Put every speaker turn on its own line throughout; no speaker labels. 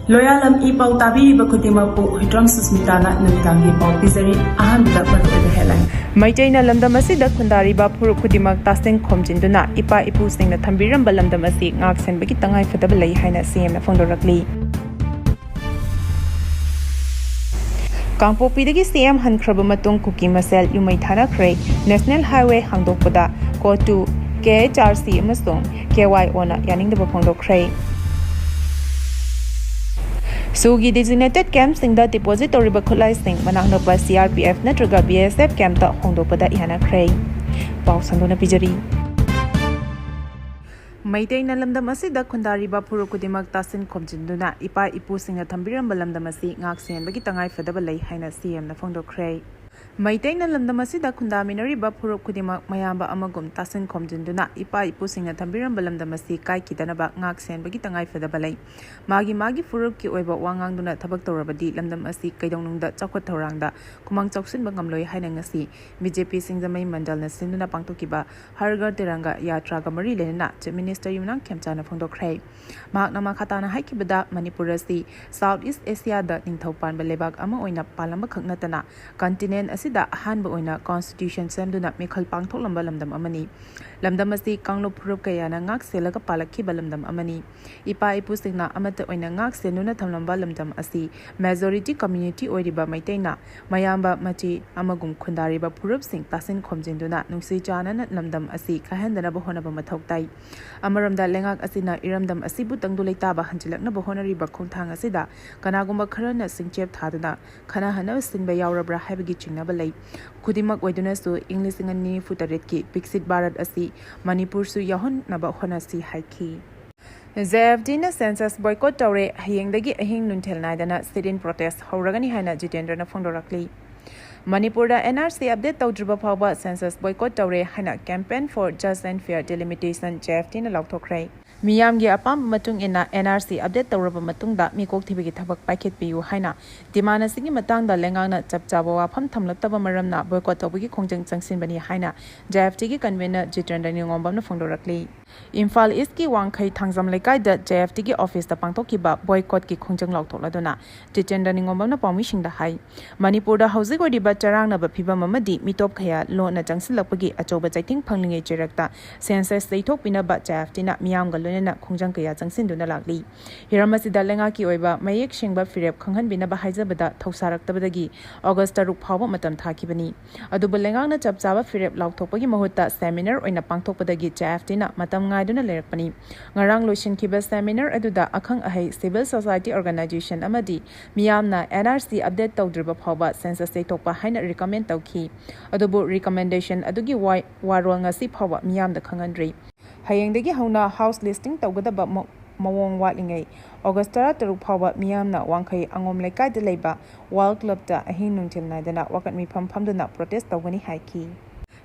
Loyalam E-PAO tabiriba khudimappu Hitram Susmitana numidangi pau pizari ahamida paruda headline.
Maitena lamdam asida khundariba phuru khudimak taseng khomjinduna ipa ipu singna thambiramba lamdam asi ngak senbagi tangai fadaba lei haina CM na phongdorakli. Kangpokpidagi CM Hankhraba Matung Kuki Masel Yumai Thanakhre National Highway hangdokpada Kotu KHRC amasung KYO na yaningdaba phongdokre. Sugi designated camp singda depository bakhulai sing manaknapa CRPF natraga BSF camp ta hongdokpada ihanakre. Pau sandona pijari. Maitena lamdam asida khundariba phuru kudimak tasin khomjinduna ipa ipu singna thambiramba lamdam asi ngak senbagi tangai fadaba lei haina CM na phongdokre. Maitena lamdam asida khundaminariba phuru kudimak mayamba amagum tasin khomjinduna ipa ipu singna thambiramba lamdam asi kai kidanaba ngak senbagi tangai fadaba lei. Magi phuru ki oiba wangangduna thabak torabadi lamdam asi kaidongnungda chakhot thorangda kumang choksinba ngamloi haina ngasi BJP singjamai mandal na sinduna pangtokiba Har Ghar Tiranga yatra ga mari lenna chief minister yumnang khemchana phongdokre. Mahakna makhatana haikibada Manipur asi South East Asia da ningthaupanba lebak ama oina palamba khaknatana continent asida ahanba oina constitution semduna mikhal pangthoklamba lamdam amani. Lamdam asi kanglo phurup kayana ngak selaga palakhiba lamdam amani. Ipa ipu singna amata oina ngak senuna thamlamba lamdam asi majority community oiriba maitena mayamba machi amagum khundariba phurup sing tasin khomjinduna nungsi chana lamdam asi khahendana bahonaba mathoktai. Amaramda lengak asina iramdam asibu tangdu leitaba hanjilakna bahonariba khongthang asida kanagumba kharana singchep thaduna khana hana sinba yaurabra haibagi chingnaba lei. Khudimak oiduna su English ngani futaret ki Pixit Bharat asi Manipur su yahon naba honasi haiki. ZFD na census boycott tawre hayengdagi ahing nunthel naidana sit-in protest hauragani haina Jitendra na phongdorakli. Manipurda NRC update tawdriba phawba census boycott tawre haina campaign for just and fair delimitation JFD na laukthokre. Miyamgi apam matung ina NRC update tawraba matungda mikok thibigi thabak paikhet piyu haina dimana singi matangda lengangna chapchaba wafam thamlaktaba maramna boycott tawbagi khongjang changsinbani haina JFD gi convener Jitendra Ningombamna phongdorakli. Imphal East ki wangkhai thangjam lekai da JFD gi office da pangthokiba boycott ki khongjang laukthokladuna Jitendra Ningombamna pawmising da hai Manipur da hauzik odiba charangna ba phibam amadi mitop khaya lona changsilakpagi achoba chaiting phanglingai cherakta census seithokpina ba JFD na miyam na khongjang kaya changsinduna lakli hiramasi dalenga ki oiba mayek shingba firep khanghanbina ba haijabada thausaraktabadagi August 3 phawba matam thakibani aduba lengang na chapchaba firep lauthokpagi mahutta seminar oina pangthokpadagi JFD na matam ngaiduna lerakpani ngarang loishinkhiba seminar aduda akhang ahai civil society organization amadi miyamna NRC update tawdriba phawba census seithokpa haina recommend tawki adubu recommendation adugi warol ngasi phawba miyamda khangandri hayengdagi hauna house listing tawgadaba mawong watlingai August 3 phawba miyamna wangkhai angom lekai de leiba wall club ta ahin nungthil naidana wakat mi phamduna protest tawgani haiki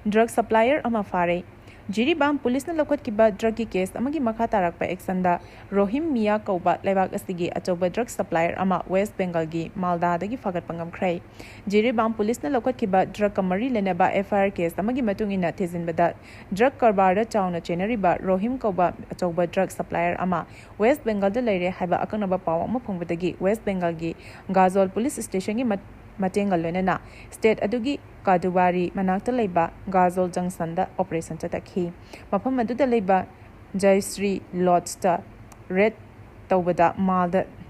drug supplier ama fare Jiribam police na lokot kiba drug ki case amagi makha tarakpa action da Rohim Mia kauba lebak asigi achoba drug supplier ama West Bengal gi Malda dagi fagat pangam krai Jiribam police na lokot kiba drug kamari leneba FIR case amagi matungina thezin bada drug karbar da chawna chenari ba Rohim kauba achoba drug supplier ama West Bengal da leire haiba akanaba paw ama phongbadagi West Bengal gi Gazol police station gi Matengal lenena state adugi Kadubari manakta leiba Gazol Junction da operation chatakhi mafam aduda leiba Jaysri Lodsta Red Tawbada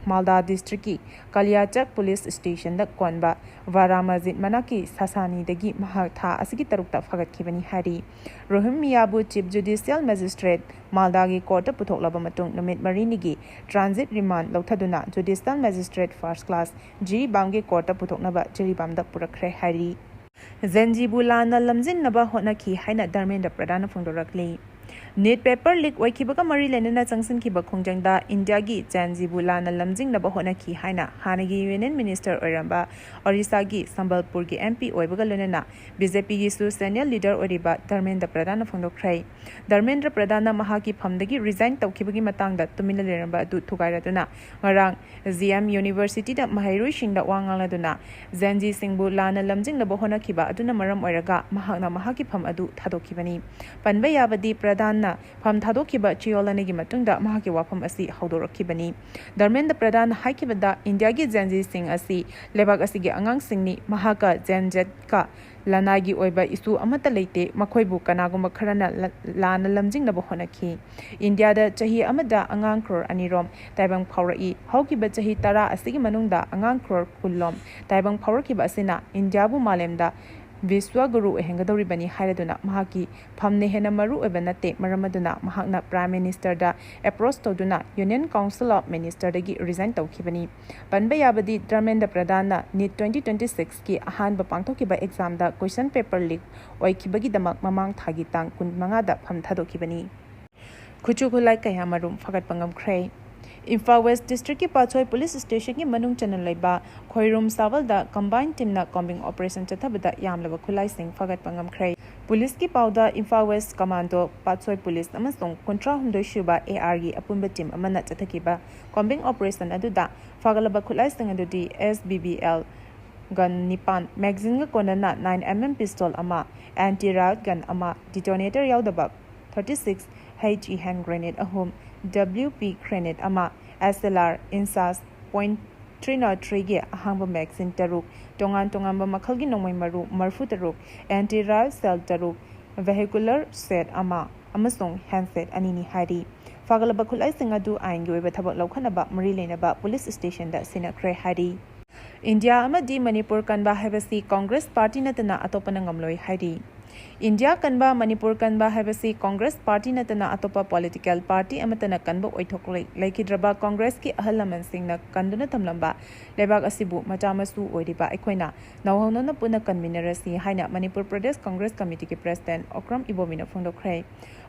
Malda district ki Kalyachak police station da konba Varamazit manaki Sasani dagi mahakha asigi tarukta fagat khibani hari Rohim Miyabu chief judicial magistrate Malda gi court puthoklaba matung numit marini gi transit remand lauthaduna judicial magistrate first class Jiribam gi court puthoknaba Jiribam da purakre hari Zanjibulana lamjin naba honaki haina Dharmendra Pradhan phongdorakli Net paper leak oikibaga mari lenena changsin kiba khongjangda India gi Zanjibulana lamjing naba honaki haina hanagi union minister oiramba Orissa gi Sambalpur gi MP oibaga lenena BJP gi su senior leader oriba Dharmendra Pradhan phongdokrai Dharmendra Pradhan mahaki phamdagi resign tawkibagi matangda tumila leramba adu thugairaduna ngarang ZM University da mahairoi shingda wangangladuna Zanji Singbulana lamjing naba honakiba aduna maram oiraga mahakna mahaki pham adu thadokibani panba yabadi Pradhanna Pham Thadokhiba Chiolanigi Matungda Mahaki Wafam Asi Haudorakibani. Dharmendra Pradhan Haikibada India gi Zenji Singh Asi Lebak Asigi Angang Singni Mahaka Zenjetka Lanagi Oiba Isu Amata Leite Makoibu Kanaguma Karana Lana Lamjing Nabahonaki. India da Chahi Amada Angang Kror Anirom Taibang Paurai Haukiba Chahi Tara Asigi Manungda Angang Kror Kulom Taibang Paurakiba Asina Indiabu Malemda Viswa Guru Hengadori Bani Haraduna Mahaki Pamne Henamaru Ebanate Maramaduna Mahakna Prime Minister da approach Toduna Union Council of Minister Dagi resign Tokibani Banbayabadi Dharmendra Pradhanna NEET 2026 ki Ahan Bapangtokiba exam da question paper leak Oikibagi Damak Mamang Thagitang Kunmangada Pham Thadokibani Kuchukulai Kayamarum Fagat Pangam Kray Imphal West District ki Pachoy Police Station ki Manung Channel Laiba Khoirum Sawal da combined team na combing operation chathabada yamlaba khulai sing fagat pangam krai Police ki pauda Imphal West Commando Pachoy Police amasong kontra humdoi shuba AR gi apunba team amana chathakiba combing operation aduda fagalaba khulai sing adudi SBBL gun nipan magazine ga konana 9mm pistol ama anti-riot gun ama detonator yaudaba 36 HE hand grenade ahom WP grenade ama SLR insas .303 ge ahangba magazine taruk tongan ba makhalgi nongmai maru marfu taruk anti-riot cell taruk vehicular set ama amasong handset anini hari fagalaba khulai singadu ain gi oiba thabak laukhanaba mari leinaba police station da Thanakhre hari India amadi Manipur kanba habasi Congress party natana atopana ngamloi hari India kanba Manipur kanba habasi Congress party natana atopa political party amatana kanba oithokle laikidraba Congress ki ahalaman singna kanduna tamlamba lebak asibu machamasu oiriba ekhoina nawhonona puna convenerasi haina Manipur Pradesh Congress Committee ki president Okram Ibomina phongdokhrei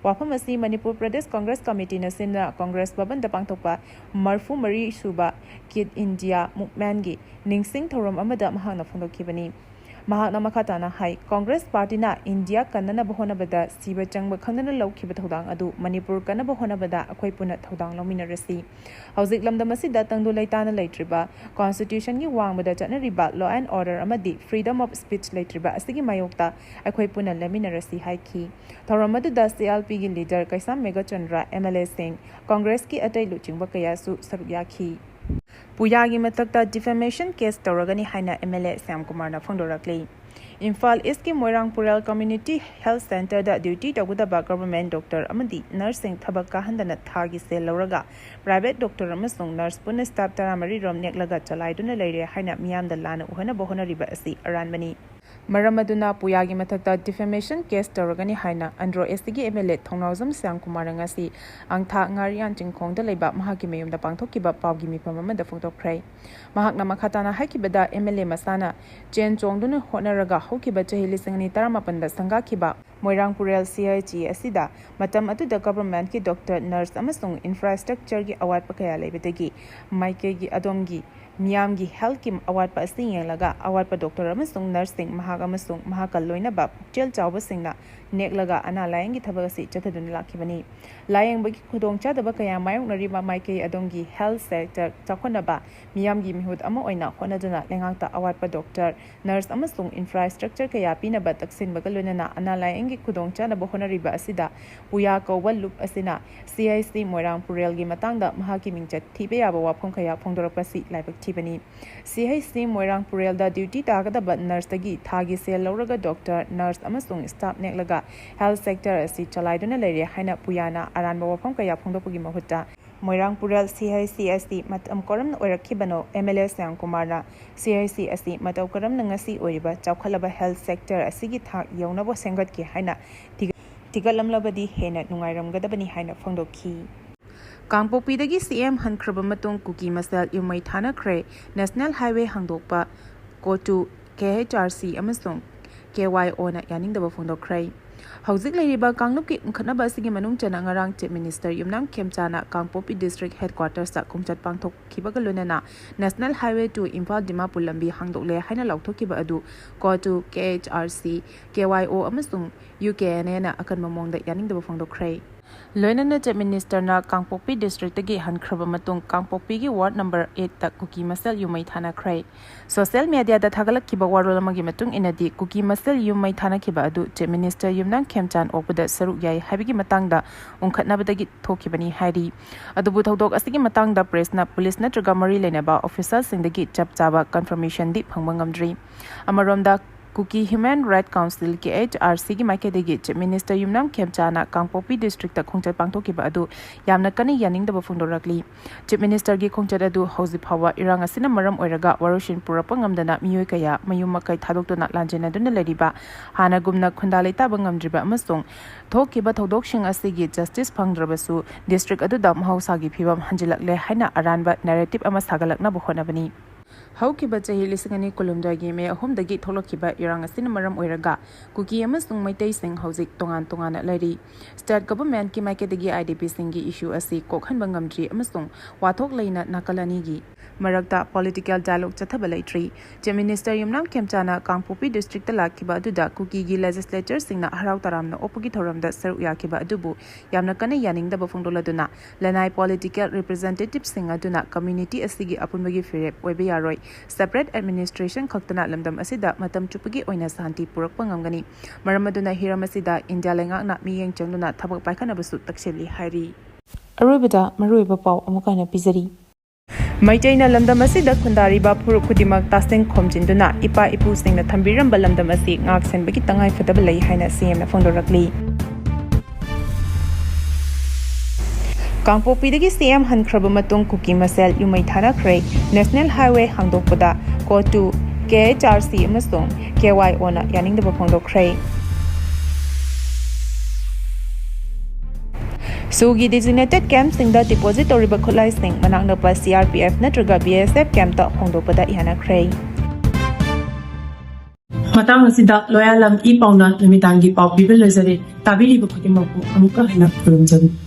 wafam asi Manipur Pradesh Congress Committee na sinna Congress Bhavan da pangthokpa marfu mari suba Kid India movement gi ningsing thorom amada mahana phongdokhibani Mahakna Makatana Hai Congress Party na India Kanana Bahonabada Siba Changba Kandana Laukiba Thodang Adu Manipur Kana Bahonabada Akwai Punat Thodang Lominarasi Hauzik Lamdamasi Datandu Laitana Laitriba Constitution gi Wangbada Chanariba Law and Order Amadi Freedom of Speech Laitriba Asigi Mayokta Akwai Punat Laminarasi Haiki Thoramadu da CLP gi leader Kaisam Mega Chandra MLA Singh Congress ki Atai Luchingba Kayasu Sarugyaki Puyagi matakta defamation case Toragani Haina MLA Sam Kumar na Fondorakli. Imphal East ki Moirang Pural Community Health Center da duty tagudaba government doctor amadi nursing thabak kahandana thagi se lauraga private doctor amasong nurse puna staff taramari rom neklaga chalaiduna leire haina miyam da lana uhana bohona riba asi aranbani. Maramaduna Puyagi matakta defamation case Toragani Haina Andro STG MLA Thongnawzam Sam Kumar ngasi angtha ngarian chingkhong da leiba mahaki mayum da pangthokiba pawgi mipamama da phongtokhrei mahakna makhatana haikibada MLA masana chen chongduna honaraga hokiba chahili singni taramapan sangga khiba Moirang Pural CIG asida matam atuda government ki doctor nurse amasung infrastructure gi award pakaya leibetagi maike gi adomgi Miyam gi health kim award pa sing laga award pa doctor amasung nursing mahak amasung mahakal loina ba chel chawba singna neklaga ana layang gi thabak si chathadun lakhibani layang bagi khudong cha daba kaya mayong nariba maike adongi health sector chakhona ba miyam gi mihut ama oina khonaduna lengangta award pa doctor nurse amasung infrastructure kaya pina ba taksin bagaluna na ana layang gi khudong cha daba honariba asida puya ko walup asina CIC Moirang Pural gi matangda mahaki mingchat thibe yaba wafong kaya phongdorapa si laibak thibani CIC Moirang Pural da duty tagadaba nurse tagi thagi sel lauraga doctor nurse amasung staff neklaga health sector asi chalaiduna leire haina puyana aranba wafam kaya phongdopagi mahutta Moirang Pural CIC asi matam koram oirakhibano MLA Sam Kumar na CIC asi mataw koram ngasi oiba chawkhalaba health sector asigi thak yaunabo sengat ki haina tigalamlabadi hena nungairamgadabani haina phongdokhi Kangpokpidagi CM Hankhraba Matung Kuki Masel Yumai Thanakhre National Highway Hangdokpa Kotu KHRC amasong KYO na yaningdaba phongdokhrei Hauzik leiriba Kanglup ki ungkhanaba asigi manung chana ngarang Chief Minister Yumnam Khemchana Kangpokpi District Headquarters ta kumchat pangthok khibaga lunana National Highway to Imphal Dimapur lambi hangdokle haina lauthokkiba adu Kotu KHRC KYO amasong UKNA na akan mamongda yaningdaba phongdokhrei Loinana Chief Minister na Kangpokpi District gi Hankhraba Matung Kangpokpi gi Ward number 8 ta Kuki Masel yumai Thanakhre. Social media da thagalak kiba warol amagi matung inadi Kuki Masel yumai Thanakhiba adu Chief Minister yumnang Khemchan okpada saruk yai habigi matangda ungkhatnabadagi thokibani hairi. Adubu thodok asigi matangda press na police natraga mari lenaba officials singdagi chap chaba confirmation di phangmangamdri. Amaromda Kuki Human Rights Council के HRC की माइकेदेगी Chief Minister Yumnam Khemchana Kangpokpi District खोंचत पांगथोकिबा अदु यामना कनि यानिंगदबा फोंदोरकली Chief Minister की खोंचत अदु हौजि फावा इरांग असिना मरम ओइरगा वरोशिन पुरपा ngamdana मियोय कया मयुम मकै थादोक्तुना लांजेनादुना लेरिबा हाना गुमना खुंदा लेताबा ngamdriba अमसों थोकिबा थौदोकसिंग असिगी जस्टिस फंगद्रबसु डिस्ट्रिक्ट अदुदा महौसागी फिबम हंजिलकले हाइना अरानबा नैरेटिव अमा सागलकना बखोनाबनी Haukiba chahi lisingani kulumdagi me ahumdagi tholokiba irang asin maram oiraga Kuki amasung maitai sing haujik tongan tongana lari state government ki maikadagi IDP singi issue asi kokhanba ngamdri amasung wathok leina nakalani gi marakta political dialogue chathaba leitri Chief Minister Yumnam Khemchana Kangpokpi district lakiba aduda Kuki gi legislature singna harau taramna opagi thoramda saru yakiba adubu yamna kana yaningda bafungdoladuna lanai political representative singa duna community asigi apunbagi firep oibe yaroi separate administration khaktana lamdam asida matam chupagi oina santi purakpa ngamgani maramaduna hiramasida India lengakna miyeng changduna thabak paikanabasu takseli hairi aroibada maroiba pau amukana pizari Maitaina lamdam asida khundariba phuruk khudimak taseng khomjinduna ipa ipu singna thambiramba lamdam asi ngak senbagi tangai fadaba lei haina CM na phongdorakli Kangpokpidagi CM Hankhraba Matung Kuki Masel yumai Thanakhre National Highway hangdokpada Ko2 KHRC amasung KYO na yaningdaba phongdokre Sugi designated camp singda depository ba khulai sing manangna pa CRPF natraga BSF camp ta hongdokpada yanakre
Matang asida loyalam E-PAO na namitangi pau bibil lazare tabili ba kutimako amuka hina kurumjani